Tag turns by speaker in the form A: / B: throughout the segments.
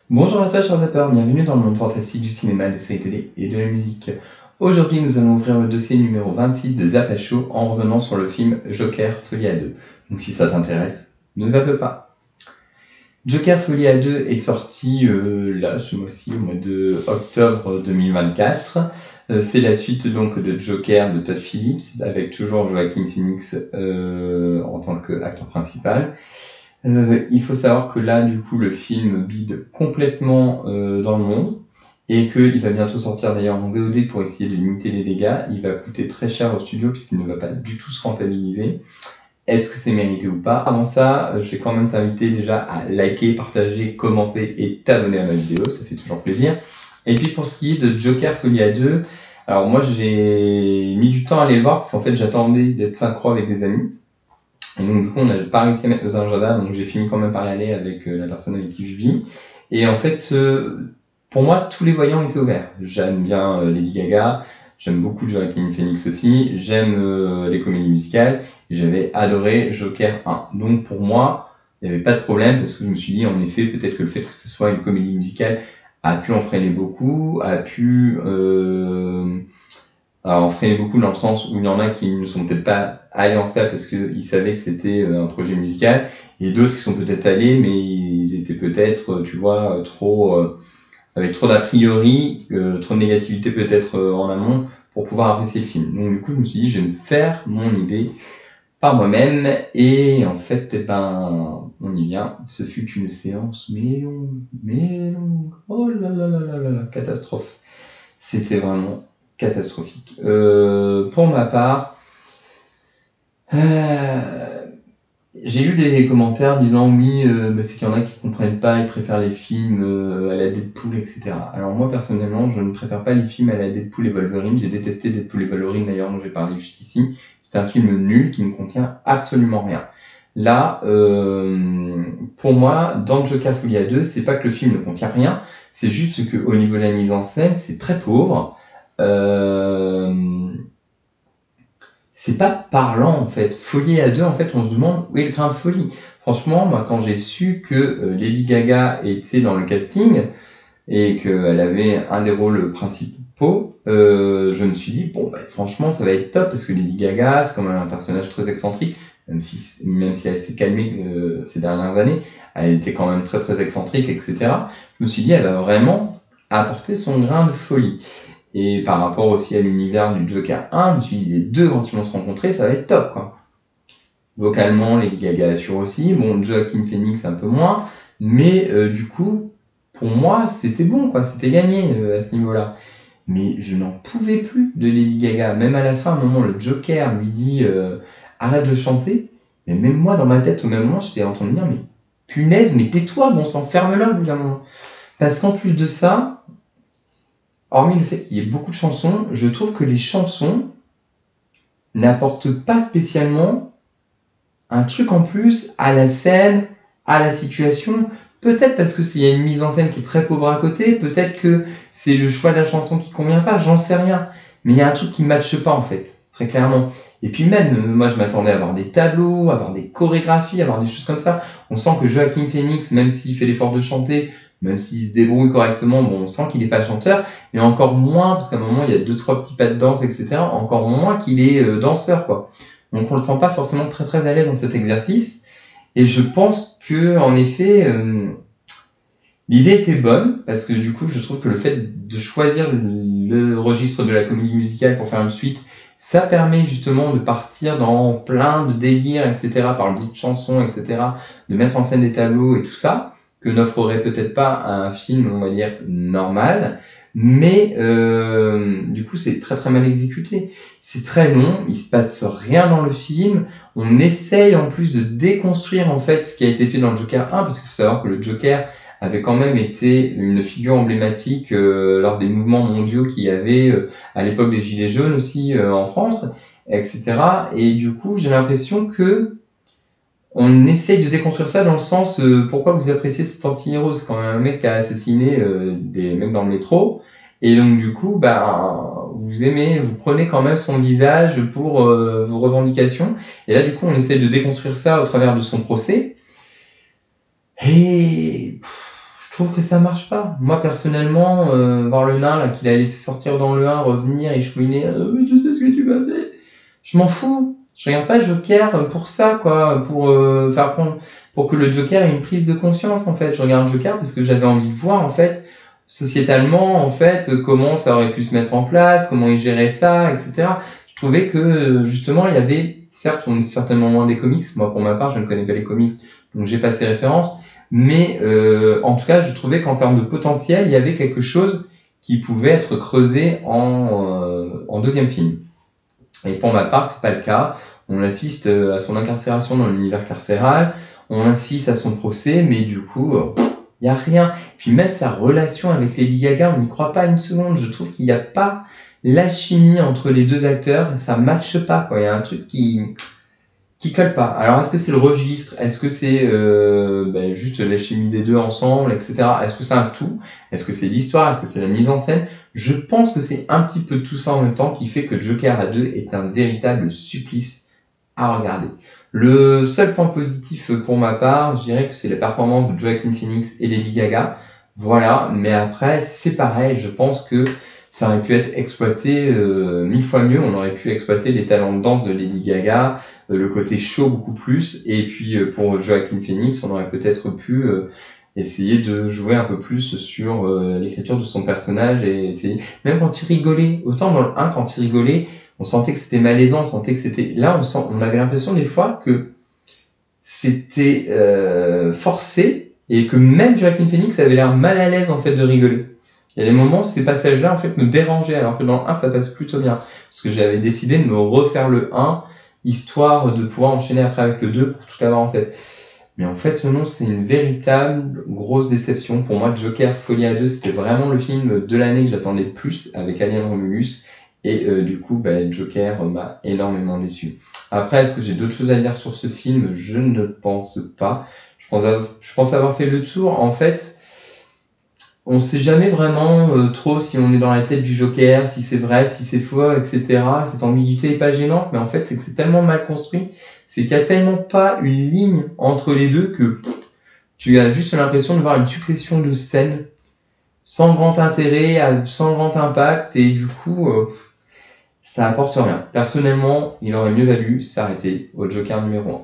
A: Bonjour à toi chers zappeurs, bienvenue dans le monde fantastique du cinéma, des séries télé et de la musique. Aujourd'hui nous allons ouvrir le dossier numéro 26 de Zap à Chaud en revenant sur le film Joker Folie à 2. Donc si ça t'intéresse, ne zappe pas. Joker Folie à 2 est sorti là ce mois-ci, au mois de octobre 2024. C'est la suite donc de Joker de Todd Phillips avec toujours Joaquin Phoenix en tant qu'acteur principal. Il faut savoir que là, du coup, le film bide complètement dans le monde et qu'il va bientôt sortir d'ailleurs en VOD pour essayer de limiter les dégâts. Il va coûter très cher au studio puisqu'il ne va pas du tout se rentabiliser. Est-ce que c'est mérité ou pas? Avant ça, je vais quand même t'inviter déjà à liker, partager, commenter et t'abonner à ma vidéo, ça fait toujours plaisir. Et puis pour ce qui est de Joker Folie à 2, alors moi j'ai mis du temps à aller le voir parce qu'en fait j'attendais d'être synchro avec des amis. Et donc du coup on n'a pas réussi à mettre nos agendas, donc j'ai fini quand même par y aller avec la personne avec qui je vis. Et en fait, pour moi, tous les voyants étaient ouverts. J'aime bien Lady Gaga, j'aime beaucoup Joaquin Phoenix aussi, j'aime les comédies musicales, et j'avais adoré Joker 1. Donc pour moi, il n'y avait pas de problème, parce que je me suis dit, en effet, peut-être que le fait que ce soit une comédie musicale a pu en freiner beaucoup, a pu en freiner beaucoup dans le sens où il y en a qui ne sont peut-être pas allés en salle parce qu'ils savaient que c'était un projet musical, et d'autres qui sont peut-être allés, mais ils étaient peut-être, tu vois, avec trop d'a priori, trop de négativité peut-être en amont pour pouvoir apprécier le film. Donc du coup, je me suis dit, je vais me faire mon idée par moi-même, et en fait, eh ben, on y vient. Ce fut une séance mais longue. Oh là là là là là là, catastrophe. C'était vraiment catastrophique. Pour ma part, j'ai eu des commentaires disant oui, c'est qu'il y en a qui comprennent pas, ils préfèrent les films à la Deadpool, etc. Alors moi personnellement, je ne préfère pas les films à la Deadpool et Wolverine. J'ai détesté Deadpool et Wolverine d'ailleurs, dont j'ai parlé juste ici. C'est un film nul qui ne contient absolument rien. Là, pour moi, dans Joker Folie à 2, c'est pas que le film ne contient rien, c'est juste que au niveau de la mise en scène, c'est très pauvre. C'est pas parlant en fait. Folie à 2, en fait, on se demande où est le grain de folie. Franchement, moi, quand j'ai su que Lady Gaga était dans le casting et qu'elle avait un des rôles principaux, je me suis dit, bon, bah, franchement, ça va être top parce que Lady Gaga, c'est quand même un personnage très excentrique, même si elle s'est calmée ces dernières années, elle était quand même très très excentrique, etc. Je me suis dit, elle va vraiment apporter son grain de folie. Et par rapport aussi à l'univers du Joker 1, je me suis dit, les deux, quand ils vont se rencontrer, ça va être top, quoi. Vocalement, Lady Gaga assure aussi. Bon, Joaquin Phoenix un peu moins. Mais du coup, pour moi, c'était bon, quoi. C'était gagné à ce niveau-là. Mais je n'en pouvais plus de Lady Gaga. Même à la fin, à un moment, le Joker lui dit arrête de chanter. Mais même moi, dans ma tête, au même moment, j'étais en train de me dire, mais punaise, mais tais-toi, bon sang, ferme-la au bout d'un moment. Parce qu'en plus de ça, hormis le fait qu'il y ait beaucoup de chansons, je trouve que les chansons n'apportent pas spécialement un truc en plus à la scène, à la situation. Peut-être parce que s'il y a une mise en scène qui est très pauvre à côté, peut-être que c'est le choix de la chanson qui convient pas, j'en sais rien. Mais il y a un truc qui ne matche pas en fait, très clairement. Et puis même, moi je m'attendais à avoir des tableaux, à avoir des chorégraphies, à avoir des choses comme ça. On sent que Joaquin Phoenix, même s'il fait l'effort de chanter, même s'il se débrouille correctement, bon, on sent qu'il n'est pas chanteur, et encore moins, parce qu'à un moment il y a 2-3 petits pas de danse, etc., encore moins qu'il est danseur, quoi. Donc on le sent pas forcément très très à l'aise dans cet exercice. Et je pense que en effet, l'idée était bonne, parce que du coup je trouve que le fait de choisir le registre de la comédie musicale pour faire une suite, ça permet justement de partir dans plein de délires, etc., par le biais de chansons, etc., de mettre en scène des tableaux et tout ça, que n'offrerait peut-être pas un film, on va dire, normal. Mais du coup, c'est très très mal exécuté. C'est très long, il se passe rien dans le film. On essaye en plus de déconstruire en fait ce qui a été fait dans le Joker 1, parce qu'il faut savoir que le Joker avait quand même été une figure emblématique lors des mouvements mondiaux qu'il y avait à l'époque des Gilets jaunes aussi en France, etc. Et du coup, j'ai l'impression que on essaye de déconstruire ça dans le sens pourquoi vous appréciez cet anti-héros, c'est quand même un mec qui a assassiné des mecs dans le métro, et donc du coup vous aimez, vous prenez quand même son visage pour vos revendications, et là du coup on essaye de déconstruire ça au travers de son procès, et je trouve que ça marche pas. Moi, personnellement, voir le nain, là, qu'il a laissé sortir dans le 1, revenir et chouiner, mais tu sais ce que tu m'as fait. Je m'en fous. Je regarde pas Joker pour ça, quoi, pour que le Joker ait une prise de conscience, en fait. Je regarde Joker parce que j'avais envie de voir, en fait, sociétalement, en fait, comment ça aurait pu se mettre en place, comment il gérait ça, etc. Je trouvais que, justement, il y avait, certes, on est certainement moins des comics. Moi, pour ma part, je ne connais pas les comics, donc j'ai pas ces références. Mais, en tout cas, je trouvais qu'en termes de potentiel, il y avait quelque chose qui pouvait être creusé en deuxième film. Et pour ma part, c'est pas le cas. On assiste à son incarcération dans l'univers carcéral, on assiste à son procès, mais du coup, il y a rien. Puis même sa relation avec Lady Gaga, on n'y croit pas une seconde. Je trouve qu'il n'y a pas l'alchimie entre les deux acteurs, ça matche pas, quoi. Il y a un truc qui colle pas. Alors est-ce que c'est le registre? Est-ce que c'est juste la chimie des deux ensemble, etc. Est-ce que c'est un tout? Est-ce que c'est l'histoire? Est-ce que c'est la mise en scène? Je pense que c'est un petit peu tout ça en même temps qui fait que Joker à 2 est un véritable supplice à regarder. Le seul point positif pour ma part, je dirais que c'est la performance de Joaquin Phoenix et Lady Gaga. Voilà, mais après c'est pareil, je pense que ça aurait pu être exploité 1000 fois mieux. On aurait pu exploiter les talents de danse de Lady Gaga, le côté show beaucoup plus. Et puis pour Joaquin Phoenix, on aurait peut-être pu essayer de jouer un peu plus sur l'écriture de son personnage et essayer. Même quand il rigolait, autant dans le 1, quand il rigolait, on sentait que c'était malaisant, on sentait que c'était. Là, on avait l'impression des fois que c'était forcé et que même Joaquin Phoenix avait l'air mal à l'aise en fait de rigoler. Il y a des moments où ces passages-là, en fait, me dérangeaient, alors que dans le 1, ça passe plutôt bien. Parce que j'avais décidé de me refaire le 1, histoire de pouvoir enchaîner après avec le 2 pour tout avoir en fait. Mais en fait, non, c'est une véritable grosse déception. Pour moi, Joker Folie à 2, c'était vraiment le film de l'année que j'attendais le plus avec Alien Romulus. Et du coup, Joker m'a énormément déçu. Après, est-ce que j'ai d'autres choses à dire sur ce film? Je ne pense pas. Je pense avoir fait le tour. En fait, on sait jamais vraiment trop si on est dans la tête du Joker, si c'est vrai, si c'est faux, etc. Cette ambiguïté est pas gênante, mais en fait, c'est que c'est tellement mal construit, c'est qu'il y a tellement pas une ligne entre les deux que tu as juste l'impression de voir une succession de scènes sans grand intérêt, sans grand impact, et du coup, ça apporte rien. Personnellement, il aurait mieux valu s'arrêter au Joker numéro 1.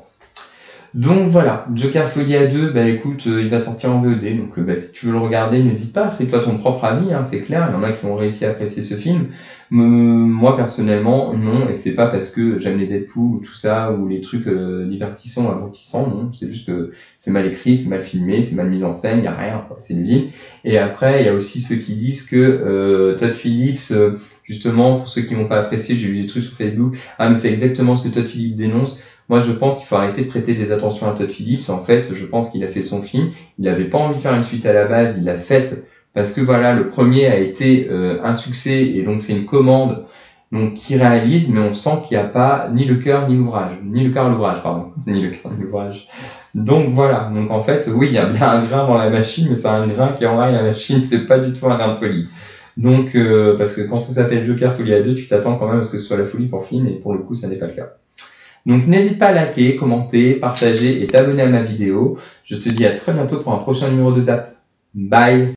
A: Donc voilà, Joker Folie à 2, écoute, il va sortir en VOD, donc si tu veux le regarder, n'hésite pas, fais-toi ton propre avis, hein, c'est clair, il y en a qui ont réussi à apprécier ce film. Moi personnellement, non, et c'est pas parce que j'aime les Deadpool ou tout ça, ou les trucs divertissants, abrutissants, non, c'est juste que c'est mal écrit, c'est mal filmé, c'est mal mis en scène, il y a rien, quoi, c'est une ville. Et après, il y a aussi ceux qui disent que Todd Phillips, justement, pour ceux qui n'ont pas apprécié, j'ai lu des trucs sur Facebook, ah mais c'est exactement ce que Todd Phillips dénonce. Moi, je pense qu'il faut arrêter de prêter des attentions à Todd Phillips. En fait, je pense qu'il a fait son film. Il n'avait pas envie de faire une suite à la base. Il l'a faite parce que voilà, le premier a été un succès et donc c'est une commande donc qui réalise, mais on sent qu'il n'y a pas ni le cœur ni l'ouvrage, ni le cœur l'ouvrage, pardon, ni le cœur ni l'ouvrage. Donc voilà. Donc en fait, oui, il y a bien un grain dans la machine, mais c'est un grain qui enraye la machine. C'est pas du tout un grain de folie. Donc parce que quand ça s'appelle Joker Folie à 2, tu t'attends quand même à ce que ce soit la folie pour film, et pour le coup, ça n'est pas le cas. Donc n'hésite pas à liker, commenter, partager et t'abonner à ma vidéo. Je te dis à très bientôt pour un prochain numéro de Zap. Bye!